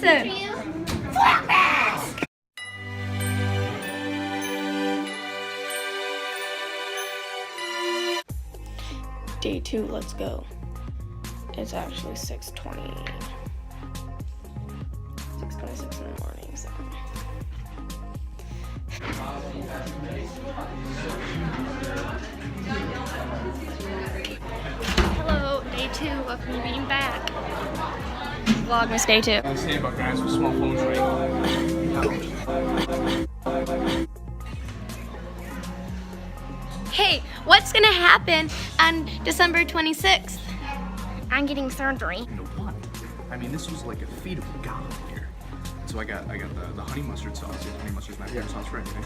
episode. Day 2, let's go. It's actually 6:26 in the morning, so. Hello, day 2, welcome to being back. Vlogmas day 2. I say about guys with small phones, right? Hey, what's gonna happen on December 26th? I'm getting surgery. You know what? I mean, this was like a feat of God here. So I got the honey mustard sauce. Honey mustard's my favorite sauce for anything.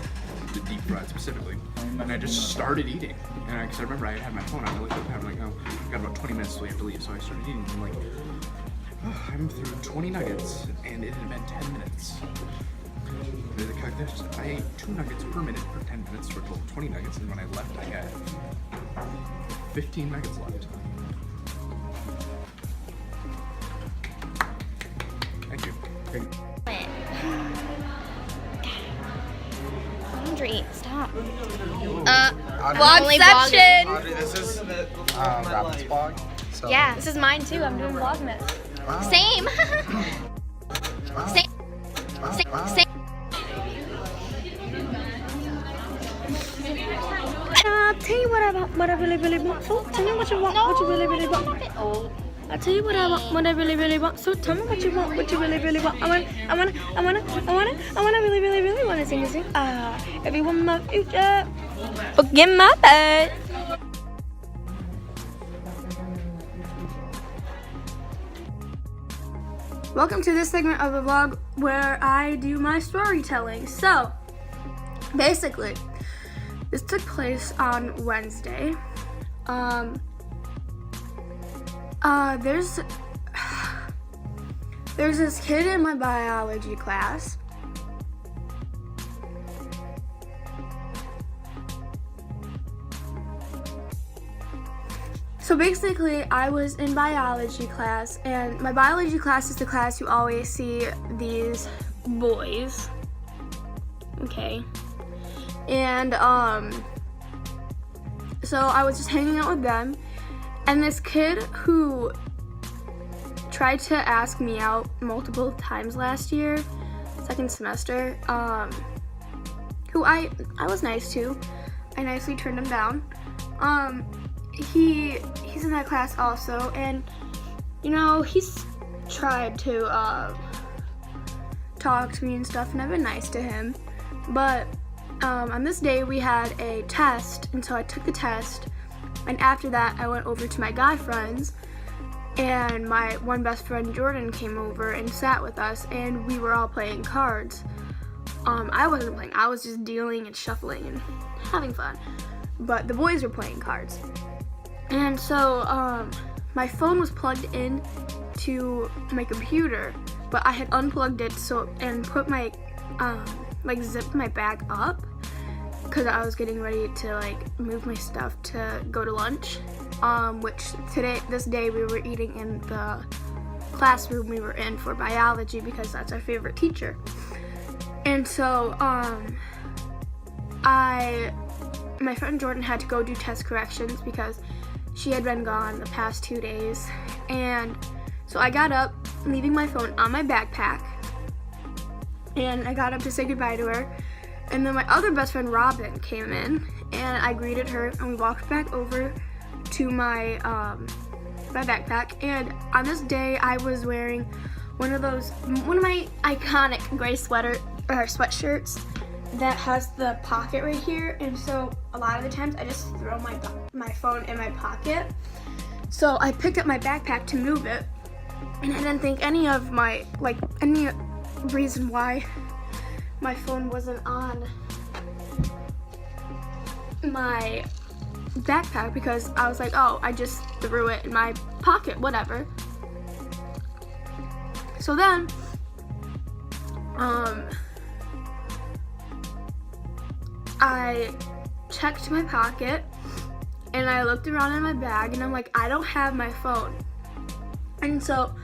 The deep fried specifically. And I just started eating. And because I remember I had my phone out. I looked up and I was like, oh, I got about 20 minutes till we have to leave. So I started eating. And I'm like, oh, I'm through 20 nuggets, and it had been 10 minutes. I ate 2 nuggets per minute per 10 minutes for a total of 20 nuggets, and when I left, I had 15 nuggets left. Thank you. Audrey, stop. Audrey, Vlogception! Audrey, this is Robin's vlog. So. Yeah, this is mine too. I'm doing Vlogmas. Wow. Same. Wow. Same. Wow. Same. Tell you what I really want. So tell me what you want. What you really want. I tell you what I want. What I really want. So tell me what you want. What you really want. I wanna really wanna sing. Everyone my future. Forget my bed. Welcome to this segment of the vlog where I do my storytelling. So, basically, this took place on Wednesday. There's this kid in my biology class. So basically, I was in biology class, and my biology class is the class you always see these boys. Okay. And, so I was just hanging out with them, and this kid who tried to ask me out multiple times last year, second semester, who I was nice to. I nicely turned him down. He's in that class also, and you know, he's tried to talk to me and stuff, and I've been nice to him. But on this day we had a test, and so I took the test, and after that I went over to my guy friends, and my one best friend Jordan came over and sat with us, and we were all playing cards. I wasn't playing, I was just dealing and shuffling and having fun, but the boys were playing cards. And so my phone was plugged in to my computer, but I had unplugged it and put my zipped my bag up because I was getting ready to move my stuff to go to lunch, which this day we were eating in the classroom we were in for biology because that's our favorite teacher. And so my friend Jordan had to go do test corrections because she had been gone the past 2 days. And so I got up, leaving my phone on my backpack, and I got up to say goodbye to her. And then my other best friend Robin came in, and I greeted her, and we walked back over to my backpack. And on this day I was wearing one of my iconic gray sweatshirts that has the pocket right here, and so a lot of the times I just throw my phone in my pocket. So I picked up my backpack to move it, and I didn't think any reason why my phone wasn't on my backpack, because I was like, oh, I just threw it in my pocket, whatever. So then I checked my pocket and I looked around in my bag, and I'm like, I don't have my phone. And so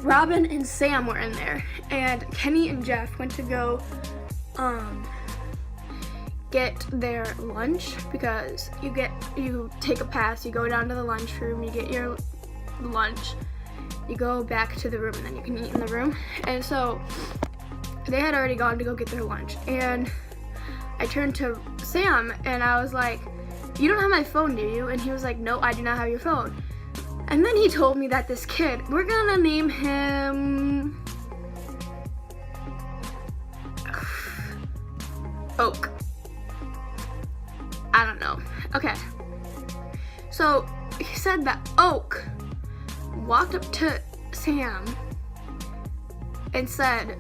Robin and Sam were in there, and Kenny and Jeff went to go get their lunch, because you take a pass, you go down to the lunchroom, you get your lunch, you go back to the room, and then you can eat in the room. And so they had already gone to go get their lunch, and I turned to Sam and I was like, "You don't have my phone, do you?" And he was like, "No, I do not have your phone." And then he told me that this kid, we're gonna name him Oak. I don't know. Okay. So he said that Oak walked up to Sam and said,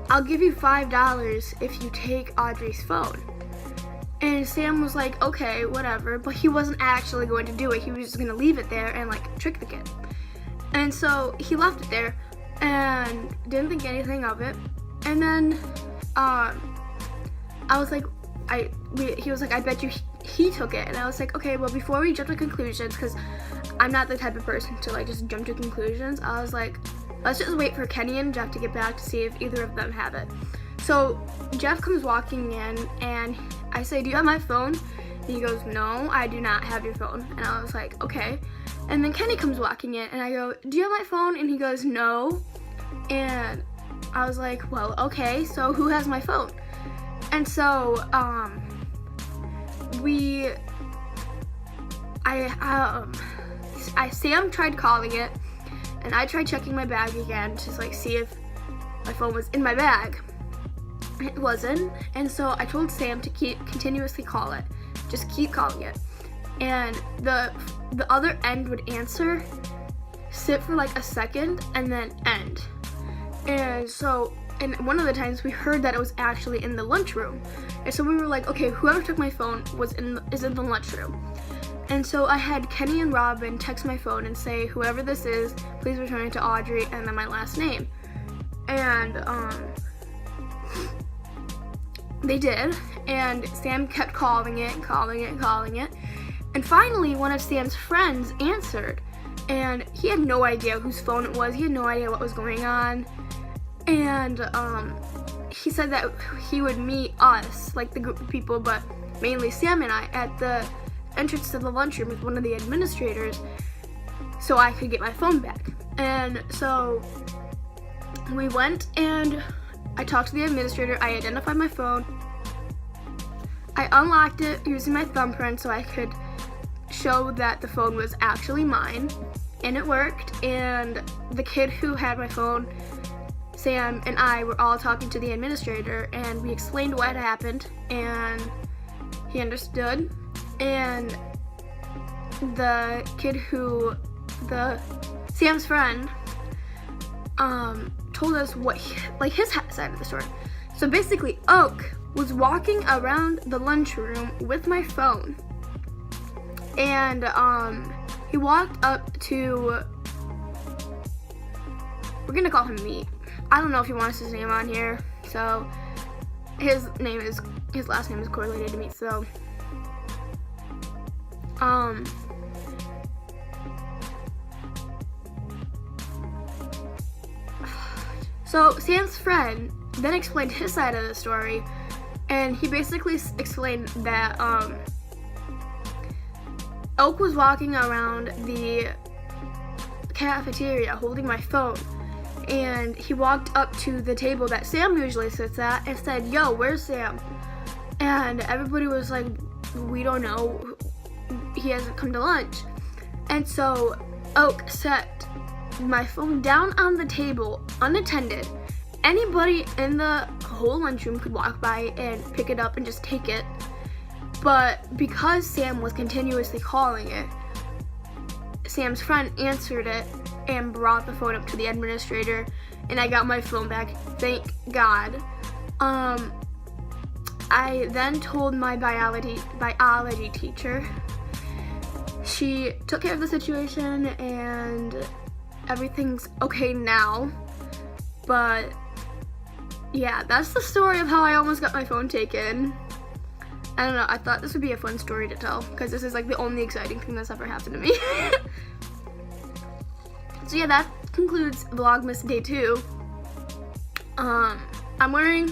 "I'll give you $5 if you take Audrey's phone." And Sam was like, "Okay, whatever," but he wasn't actually going to do it. He was just gonna leave it there and like trick the kid. And so he left it there and didn't think anything of it. And then I was like, he was like, "I bet you he took it." And I was like, "Okay, well, before we jump to conclusions," because I'm not the type of person to like just jump to conclusions, I was like, let's just wait for Kenny and Jeff to get back to see if either of them have it. So Jeff comes walking in and I say, "Do you have my phone?" And he goes, "No, I do not have your phone." And I was like, "Okay." And then Kenny comes walking in and I go, "Do you have my phone?" And he goes, "No." And I was like, "Well, okay, so who has my phone?" And so Sam tried calling it, and I tried checking my bag again to like see if my phone was in my bag. It wasn't, and so I told Sam to continuously call it, just keep calling it, and the other end would answer, sit for like a second, and then end. And so, and one of the times we heard that it was actually in the lunchroom, and so we were like, okay, whoever took my phone is in the lunchroom. And so I had Kenny and Robin text my phone and say, "Whoever this is, please return it to Audrey," and then my last name. And they did, and Sam kept calling it. And finally, one of Sam's friends answered, and he had no idea whose phone it was. He had no idea what was going on. And he said that he would meet us, like the group of people, but mainly Sam and I, at the entrance to the lunchroom with one of the administrators so I could get my phone back. And so we went and I talked to the administrator. I identified my phone. I unlocked it using my thumbprint so I could show that the phone was actually mine, and it worked. And the kid who had my phone, Sam, and I were all talking to the administrator, and we explained what had happened, and he understood. And the kid Sam's friend, told us what his side of the story. So basically, Oak was walking around the lunchroom with my phone, and he walked up to, we're gonna call him Meat. I don't know if he wants his name on here, so his last name is correlated to Meat. So Sam's friend then explained his side of the story, and he basically explained that Oak was walking around the cafeteria holding my phone, and he walked up to the table that Sam usually sits at and said, "Yo, where's Sam?" And everybody was like, "We don't know, he hasn't come to lunch." And so Oak set my phone down on the table unattended. Anybody in the whole lunchroom could walk by and pick it up and just take it. But because Sam was continuously calling it, Sam's friend answered it and brought the phone up to the administrator, and I got my phone back, thank God. I then told my biology teacher. She took care of the situation, and everything's okay now. But yeah, that's the story of how I almost got my phone taken. I don't know, I thought this would be a fun story to tell because this is like the only exciting thing that's ever happened to me. So yeah, that concludes Vlogmas Day 2. I'm wearing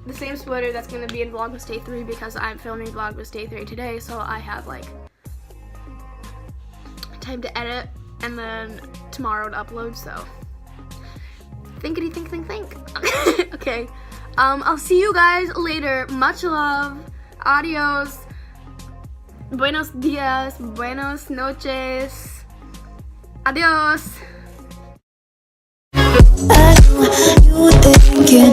the same sweater that's going to be in Vlogmas Day 3 because I'm filming Vlogmas Day 3 today, so I have like time to edit and then tomorrow to upload, so think. Okay, I'll see you guys later. Much love. Adios. Buenos dias. Buenos noches. Adios. I know you were thinking